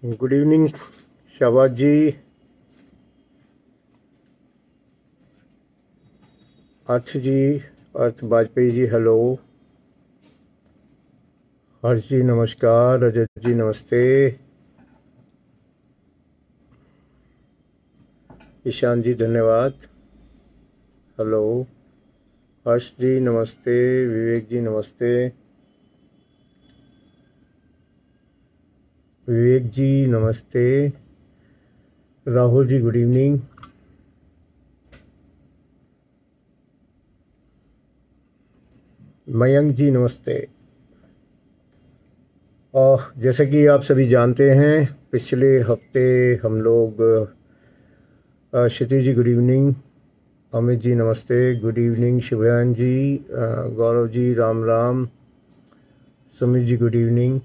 Good evening Shahbaz जी, अर्थ जी, अर्थ Vajpayee ji, hello. हर्ष जी नमस्कार, रजत जी नमस्ते, ईशान जी धन्यवाद, हेलो। हर्ष जी नमस्ते, विवेक जी नमस्ते, विवेक जी नमस्ते, राहुल जी गुड इवनिंग, मयंक जी नमस्ते। जैसा कि आप सभी जानते हैं, पिछले हफ्ते हम लोग क्षिति जी गुड इवनिंग, अमित जी नमस्ते, गुड इवनिंग शिवयान जी, गौरव जी राम राम, सुमित जी गुड इवनिंग,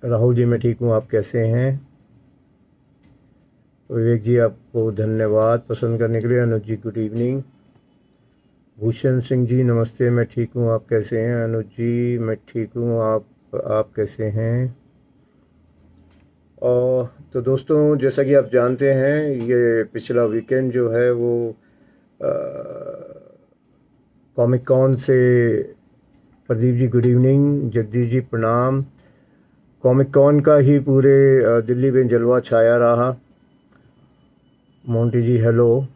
राहुल जी मैं ठीक हूँ, आप कैसे हैं? विवेक जी आपको धन्यवाद पसंद करने के लिए। अनुज जी गुड इवनिंग, भूषण सिंह जी नमस्ते, मैं ठीक हूँ, आप कैसे हैं? अनुज जी मैं ठीक हूँ, आप कैसे हैं? और तो दोस्तों, जैसा कि आप जानते हैं, ये पिछला वीकेंड जो है वो कॉमिक कॉन से प्रदीप जी गुड इवनिंग, जगदीश जी प्रणाम। कॉमिक कॉन का ही पूरे दिल्ली में जलवा छाया रहा। मोंटी जी हेलो,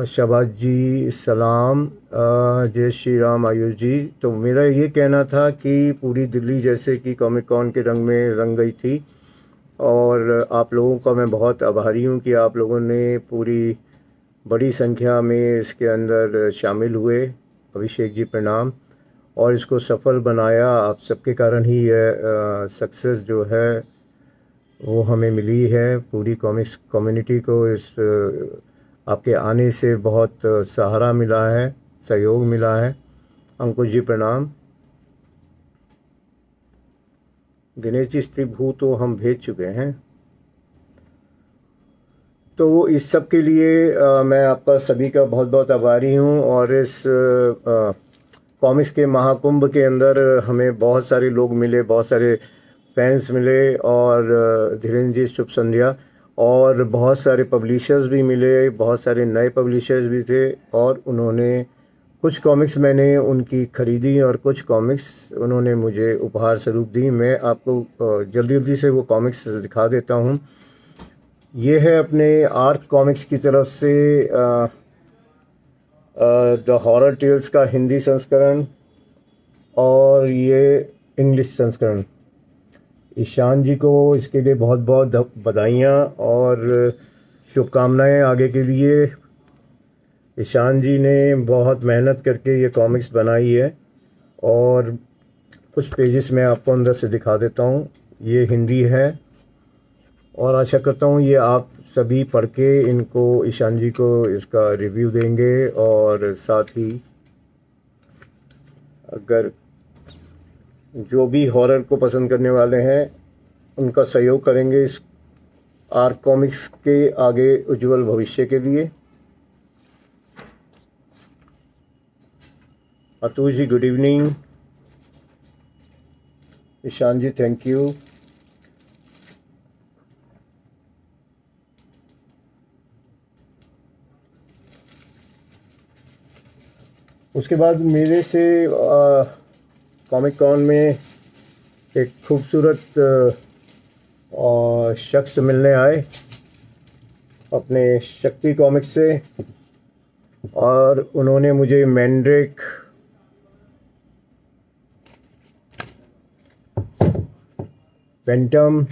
शहबाज जी सलाम, जय श्री राम आयुष जी। तो मेरा ये कहना था कि पूरी दिल्ली जैसे कि कॉमिक कॉन के रंग में रंग गई थी, और आप लोगों का मैं बहुत आभारी हूँ कि आप लोगों ने पूरी बड़ी संख्या में इसके अंदर शामिल हुए। अभिषेक जी प्रणाम। और इसको सफल बनाया, आप सबके कारण ही यह सक्सेस जो है वो हमें मिली है। पूरी कॉमिक्स कम्युनिटी को इस आपके आने से बहुत सहारा मिला है, सहयोग मिला है। अंकुश जी प्रणाम। दिनेश जी स्त्री भू तो हम भेज चुके हैं। तो इस सब के लिए मैं आपका सभी का बहुत बहुत आभारी हूँ। और इस कॉमिक्स के महाकुंभ के अंदर हमें बहुत सारे लोग मिले, बहुत सारे फैंस मिले, और धीरेन्द्र जी शुभ संध्या। और बहुत सारे पब्लिशर्स भी मिले, बहुत सारे नए पब्लिशर्स भी थे, और उन्होंने कुछ कॉमिक्स मैंने उनकी खरीदी और कुछ कॉमिक्स उन्होंने मुझे उपहार स्वरूप दी। मैं आपको जल्दी जल्दी से वो कॉमिक्स दिखा देता हूँ। ये है अपने आर्क कॉमिक्स की तरफ से द हॉरर टेल्स का हिंदी संस्करण, और ये इंग्लिश संस्करण। ईशान जी को इसके लिए बहुत बहुत बधाइयाँ और शुभकामनाएं आगे के लिए। ईशान जी ने बहुत मेहनत करके ये कॉमिक्स बनाई है, और कुछ पेजेस मैं आपको अंदर से दिखा देता हूँ। ये हिंदी है, और आशा करता हूँ ये आप सभी पढ़ के इनको, ईशान जी को इसका रिव्यू देंगे, और साथ ही अगर जो भी हॉरर को पसंद करने वाले हैं उनका सहयोग करेंगे इस आर्क कॉमिक्स के आगे उज्जवल भविष्य के लिए। Atul ji good evening, Ishan ji thank you. उसके बाद मेरे से कॉमिक कॉन में एक खूबसूरत शख्स मिलने आए अपने शक्ति कॉमिक्स से, और उन्होंने मुझे मैंड्रेक, पेंटम,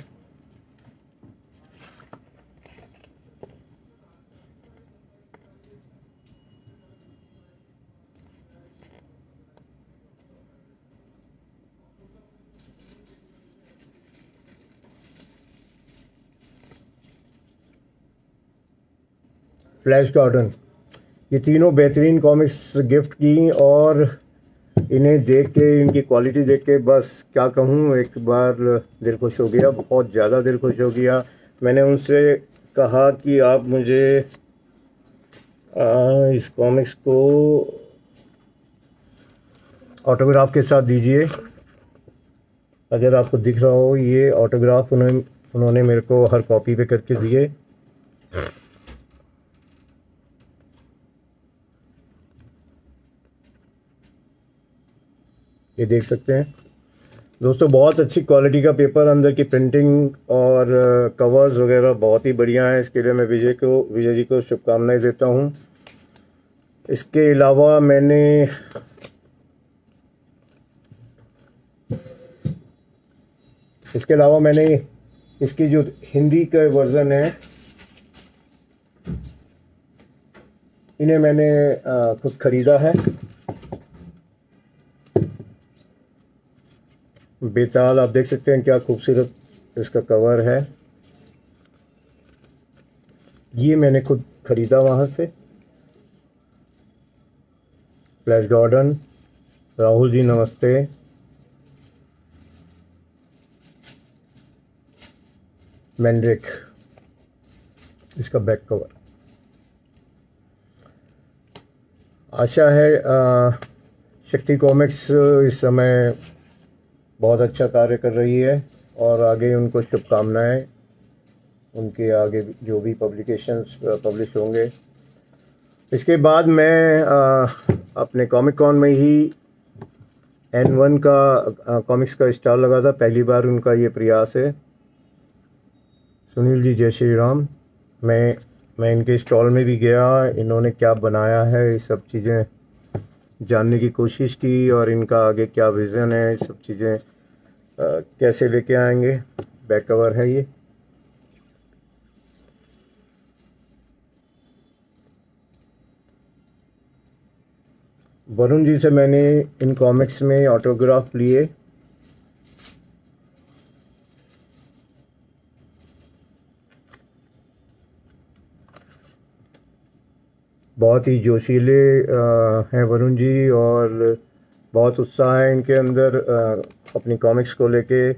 फ्लैश गॉर्डन, ये तीनों बेहतरीन कॉमिक्स गिफ्ट की। और इन्हें देख के, इनकी क्वालिटी देख के बस क्या कहूँ, एक बार दिल खुश हो गया, बहुत ज़्यादा दिल खुश हो गया। मैंने उनसे कहा कि आप मुझे इस कॉमिक्स को ऑटोग्राफ के साथ दीजिए। अगर आपको दिख रहा हो, ये ऑटोग्राफ उन्होंने मेरे को हर कॉपी पे करके दिए। ये देख सकते हैं दोस्तों, बहुत अच्छी क्वालिटी का पेपर, अंदर की प्रिंटिंग और कवर्स वगैरह बहुत ही बढ़िया है। इसके लिए मैं विजय जी को शुभकामनाएं देता हूँ। इसके अलावा मैंने इसकी जो हिंदी का वर्ज़न है, इन्हें मैंने खुद ख़रीदा है। बेताल, आप देख सकते हैं क्या खूबसूरत इसका कवर है। ये मैंने खुद ख़रीदा वहाँ से। फ्लैश गॉर्डन, राहुल जी नमस्ते। मैंड्रिक, इसका बैक कवर। आशा है शक्ति कॉमिक्स इस समय बहुत अच्छा कार्य कर रही है और आगे उनको शुभकामनाएं। उनके आगे जो भी पब्लिकेशंस पब्लिश होंगे। इसके बाद मैं अपने कॉमिक कॉन में ही N1 का कॉमिक्स का स्टॉल लगा था। पहली बार उनका ये प्रयास है। सुनील जी जय श्री राम। मैं इनके स्टॉल में भी गया, इन्होंने क्या बनाया है ये सब चीज़ें जानने की कोशिश की और इनका आगे क्या विज़न है, ये सब चीज़ें कैसे लेके आएंगे। बैक कवर है ये। वरुण जी से मैंने इन कॉमिक्स में ऑटोग्राफ लिए। बहुत ही जोशीले हैं वरुण जी और बहुत उत्साह है इनके अंदर अपनी कॉमिक्स को लेके।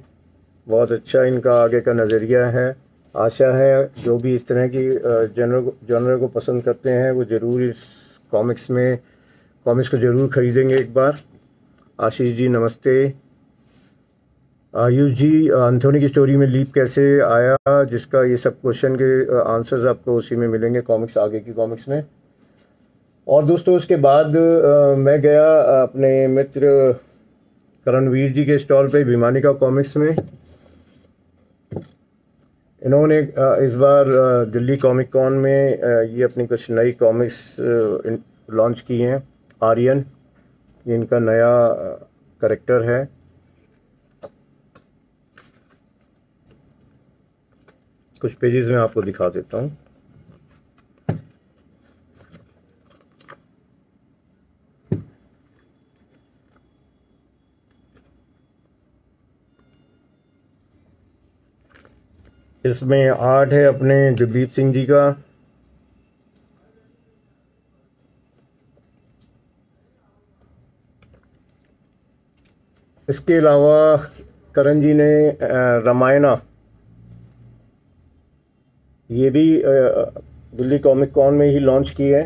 बहुत अच्छा इनका आगे का नज़रिया है। आशा है जो भी इस तरह की जॉनर को पसंद करते हैं वो ज़रूर इस कॉमिक्स को ज़रूर ख़रीदेंगे एक बार। आशीष जी नमस्ते। आयुष जी, एंथोनी की स्टोरी में लीप कैसे आया, जिसका ये सब क्वेश्चन के आंसर्स आपको उसी में मिलेंगे, कॉमिक्स आगे की कॉमिक्स में। और दोस्तों उसके बाद मैं गया अपने मित्र करणवीर जी के स्टॉल पे भीमानिका कॉमिक्स में। इन्होंने इस बार दिल्ली कॉमिक कॉन में ये अपनी कुछ नई कॉमिक्स लॉन्च की हैं। आर्यन, ये इनका नया करेक्टर है। कुछ पेजेस में आपको दिखा देता हूँ। इसमें आर्ट है अपने दिलदीप सिंह जी का। इसके अलावा करण जी ने रामायणा, ये भी दिल्ली कॉमिक कॉन में ही लॉन्च की है।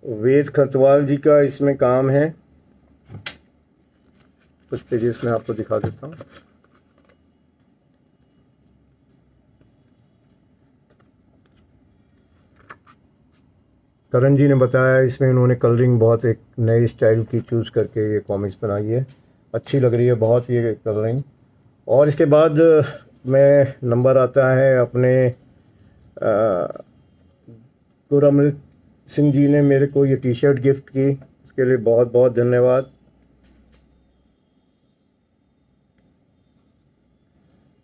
वेद खतवाल जी का इसमें काम है। कुछ पेजेस में आपको दिखा देता हूँ। करण जी ने बताया इसमें उन्होंने कलरिंग बहुत एक नए स्टाइल की चूज़ करके ये कॉमिक्स बनाई है। अच्छी लग रही है बहुत ये कलरिंग। और इसके बाद मैं नंबर आता है अपने गुरअमृत सिंह जी ने मेरे को ये टी शर्ट गिफ्ट की, उसके लिए बहुत बहुत धन्यवाद।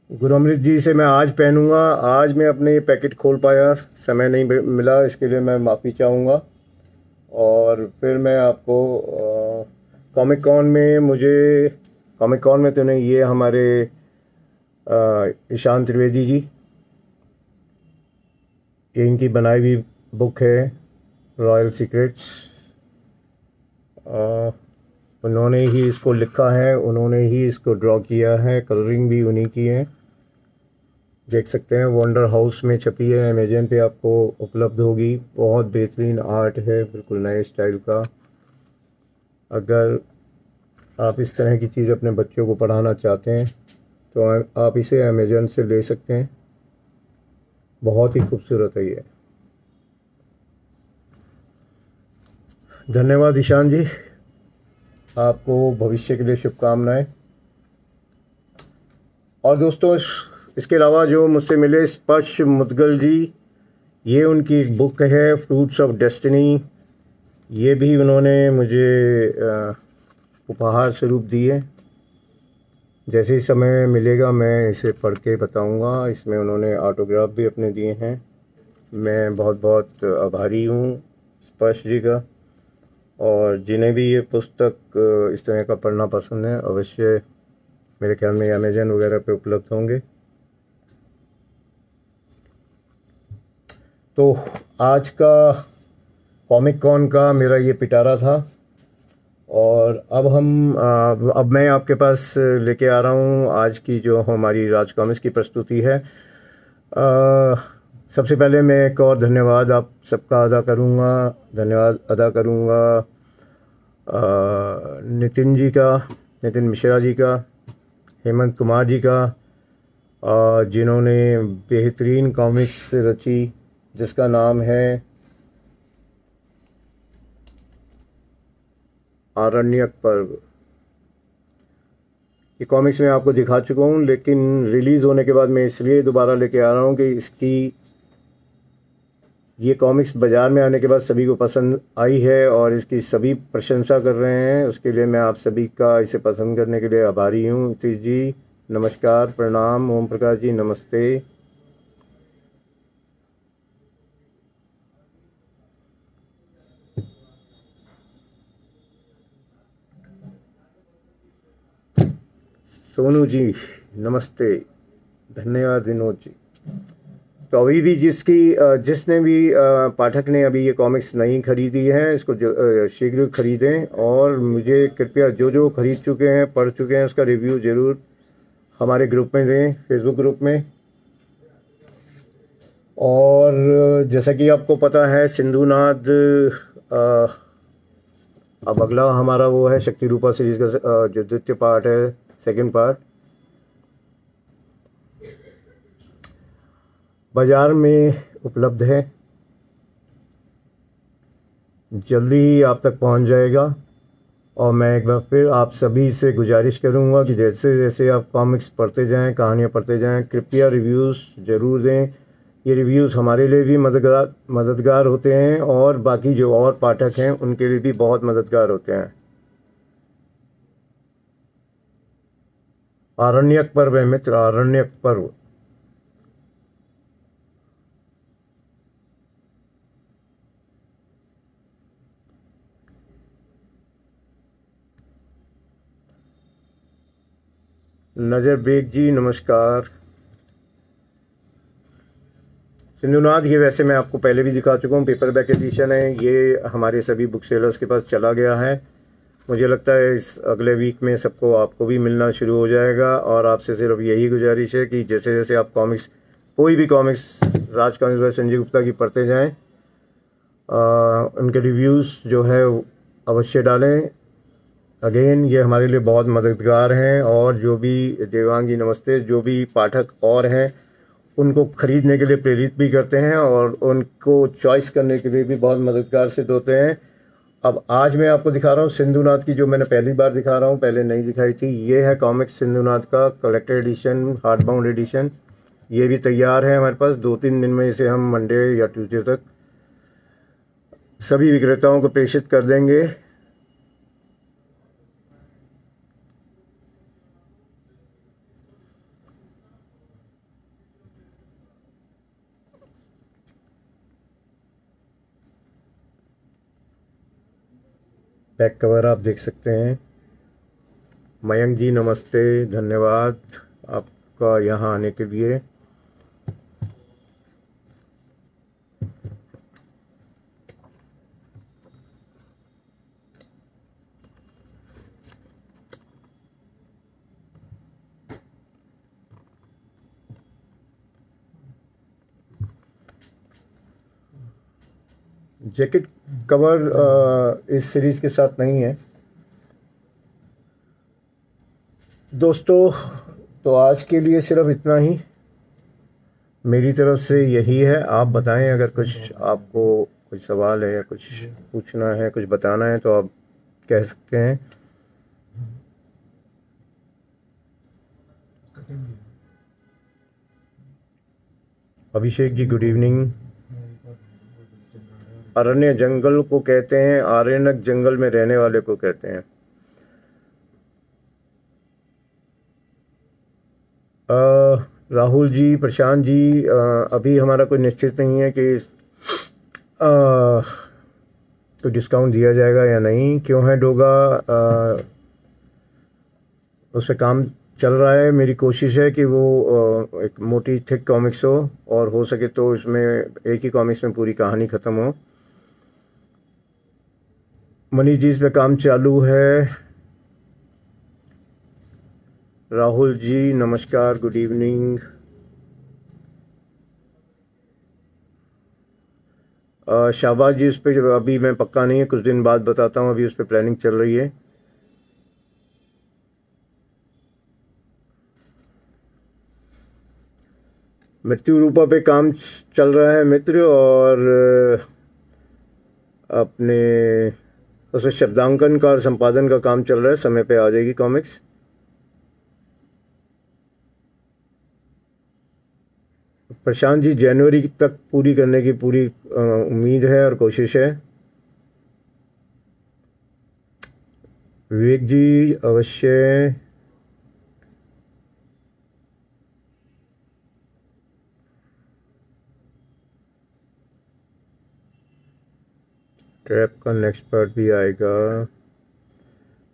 गुरअमृत जी से मैं आज पहनूंगा। आज मैं अपने ये पैकेट खोल पाया, समय नहीं मिला, इसके लिए मैं माफ़ी चाहूँगा। और फिर मैं आपको कॉमिक कॉन में तो नहीं, ये हमारे ईशान त्रिवेदी जी, ये इनकी बनाई हुई बुक है रॉयल सीक्रेट्स। उन्होंने ही इसको लिखा है, उन्होंने ही इसको ड्रॉ किया है, कलरिंग भी उन्हीं की है। देख सकते हैं, वंडर हाउस में छपी है, अमेजन पे आपको उपलब्ध होगी। बहुत बेहतरीन आर्ट है, बिल्कुल नए स्टाइल का। अगर आप इस तरह की चीज़ अपने बच्चों को पढ़ाना चाहते हैं तो आप इसे अमेजन से ले सकते हैं। बहुत ही खूबसूरत है ये। धन्यवाद ईशान जी, आपको भविष्य के लिए शुभकामनाएं। और दोस्तों, इसके अलावा जो मुझसे मिले स्पर्श मुदगल जी, ये उनकी एक बुक है फ्रूट्स ऑफ डेस्टिनी। ये भी उन्होंने मुझे उपहार स्वरूप दी है। जैसे ही समय मिलेगा मैं इसे पढ़ के बताऊंगा। इसमें उन्होंने ऑटोग्राफ भी अपने दिए हैं। मैं बहुत बहुत आभारी हूँ स्पर्श जी का। और जिन्हें भी ये पुस्तक इस तरह का पढ़ना पसंद है, अवश्य मेरे ख्याल में अमेजन वगैरह पे उपलब्ध होंगे। तो आज का कॉमिक कॉन का मेरा ये पिटारा था। और अब मैं आपके पास लेके आ रहा हूँ आज की जो हमारी राज कॉमिक्स की प्रस्तुति है। सबसे पहले मैं एक और धन्यवाद आप सबका अदा करूँगा। धन्यवाद अदा करूँगा नितिन जी का, नितिन मिश्रा जी का, हेमंत कुमार जी का, जिन्होंने बेहतरीन कॉमिक्स रची जिसका नाम है आरण्यक पर्व। ये कॉमिक्स मैं आपको दिखा चुका हूँ, लेकिन रिलीज़ होने के बाद मैं इसलिए दोबारा लेके आ रहा हूँ कि ये कॉमिक्स बाज़ार में आने के बाद सभी को पसंद आई है और इसकी सभी प्रशंसा कर रहे हैं। उसके लिए मैं आप सभी का इसे पसंद करने के लिए आभारी हूँ। नीतीश जी नमस्कार, प्रणाम। ओम प्रकाश जी नमस्ते। सोनू जी नमस्ते। धन्यवाद विनोद जी। तो अभी भी जिसने भी पाठक ने अभी ये कॉमिक्स नहीं खरीदी है, इसको शीघ्र खरीदें। और मुझे कृपया जो जो खरीद चुके हैं, पढ़ चुके हैं, उसका रिव्यू ज़रूर हमारे ग्रुप में दें, फेसबुक ग्रुप में। और जैसा कि आपको पता है, सिंधुनाद अब अगला हमारा वो है शक्ति रूपा सीरीज का जो द्वितीय पार्ट है, सेकंड पार्ट, बाज़ार में उपलब्ध है। जल्दी ही आप तक पहुंच जाएगा। और मैं एक बार फिर आप सभी से गुजारिश करूंगा कि जैसे जैसे आप कॉमिक्स पढ़ते जाएं, कहानियां पढ़ते जाएं, कृपया रिव्यूज़ ज़रूर दें। ये रिव्यूज़ हमारे लिए भी मददगार होते हैं और बाकी जो और पाठक हैं उनके लिए भी बहुत मददगार होते हैं। आरण्यक पर्व है मित्र, आरण्यक पर्व। नज़र बेग जी नमस्कार। सिंधुनाथ ये वैसे मैं आपको पहले भी दिखा चुका हूँ, पेपर बैक एडिशन है। ये हमारे सभी बुक सेलर्स के पास चला गया है। मुझे लगता है इस अगले वीक में सबको आपको भी मिलना शुरू हो जाएगा। और आपसे सिर्फ यही गुजारिश है कि जैसे जैसे आप कॉमिक्स, कोई भी कॉमिक्स राज कॉमिक्स बाय संजय गुप्ता की पढ़ते जाएं, उनके रिव्यूज़ जो है अवश्य डालें। अगेन ये हमारे लिए बहुत मददगार हैं। और जो भी देवांगी नमस्ते, जो भी पाठक और हैं उनको ख़रीदने के लिए प्रेरित भी करते हैं और उनको चॉइस करने के लिए भी बहुत मददगार सिद्ध होते हैं। अब आज मैं आपको दिखा रहा हूँ सिंधुनाथ की, जो मैंने पहली बार दिखा रहा हूँ, पहले नहीं दिखाई थी। ये है कॉमिक्स सिंधुनाथ का collected edition, hard bound edition. ये भी तैयार है हमारे पास। 2-3 दिन में इसे हम मंडे या ट्यूसडे तक सभी विक्रेताओं को प्रेषित कर देंगे। बैक कवर आप देख सकते हैं। मयंक जी नमस्ते, धन्यवाद आपका यहाँ आने के लिए। जैकेट कवर इस सीरीज़ के साथ नहीं है दोस्तों। तो आज के लिए सिर्फ इतना ही मेरी तरफ से यही है। आप बताएं अगर कुछ आपको कोई सवाल है या कुछ पूछना है, कुछ बताना है तो आप कह सकते हैं। Abhishek ji good evening. अरण्य जंगल को कहते हैं, आरण्यक जंगल में रहने वाले को कहते हैं। राहुल जी, प्रशांत जी, अभी हमारा कोई निश्चित नहीं है कि तो डिस्काउंट दिया जाएगा या नहीं। क्यों है डोगा, उस पर काम चल रहा है। मेरी कोशिश है कि वो एक मोटी थिक कॉमिक्स हो और हो सके तो इसमें एक ही कॉमिक्स में पूरी कहानी ख़त्म हो। मनीष जी इस पे काम चालू है। राहुल जी नमस्कार, गुड इवनिंग। शाहबाज जी उस पर अभी मैं पक्का नहीं है, कुछ दिन बाद बताता हूँ, अभी उस पर प्लानिंग चल रही है। मृत्यु रूपा पे काम चल रहा है मित्र, और अपने उसमें शब्दांकन का और संपादन का काम चल रहा है। समय पे आ जाएगी कॉमिक्स। प्रशांत जी जनवरी तक पूरी करने की पूरी उम्मीद है और कोशिश है। विवेक जी अवश्य। ट्रैप का नेक्स्ट पार्ट भी आएगा।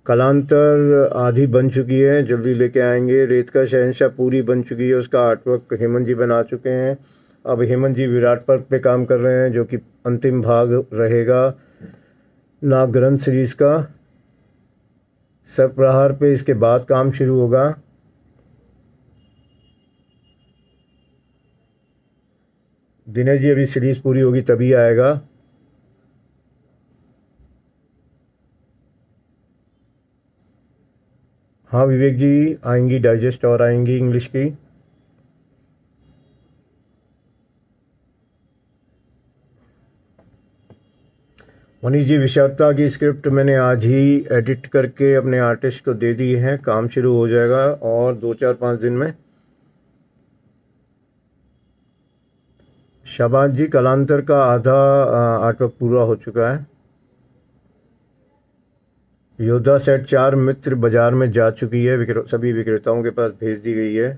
कलांतर आधी बन चुकी है, जल्दी लेके आएंगे। रेत का शहंशाह पूरी बन चुकी है, उसका आर्टवर्क हेमंत जी बना चुके हैं। अब हेमंत जी विराट पर्व पे काम कर रहे हैं, जो कि अंतिम भाग रहेगा नागग्रंथ सीरीज का। सरप्रहार पे इसके बाद काम शुरू होगा। दिनेश जी अभी सीरीज पूरी होगी तभी आएगा। हाँ विवेक जी आएंगी, डाइजेस्ट और आएंगी इंग्लिश की। मनीष जी विषाक्ता की स्क्रिप्ट मैंने आज ही एडिट करके अपने आर्टिस्ट को दे दी है, काम शुरू हो जाएगा और 2-4-5 दिन में। शाबाज जी कलांतर का आधा आर्टवर्क पूरा हो चुका है। योद्धा सेट 4 मित्र बाजार में जा चुकी है, सभी विक्रेताओं के पास भेज दी गई है।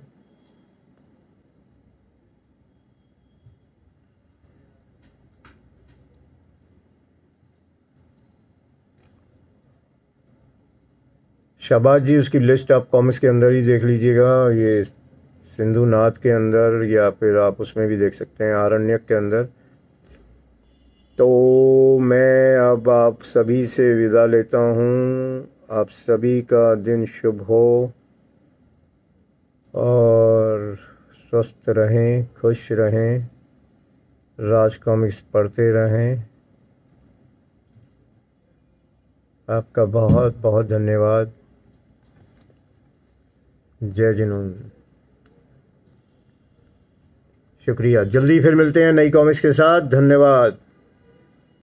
शाबाज जी उसकी लिस्ट आप कॉमिक्स के अंदर ही देख लीजिएगा, ये सिंधु नाथ के अंदर, या फिर आप उसमें भी देख सकते हैं आरण्यक के अंदर। तो मैं अब आप सभी से विदा लेता हूँ। आप सभी का दिन शुभ हो और स्वस्थ रहें, खुश रहें, राज कॉमिक्स पढ़ते रहें। आपका बहुत बहुत धन्यवाद। जय जुनून। शुक्रिया। जल्दी फिर मिलते हैं नई कॉमिक्स के साथ। धन्यवाद।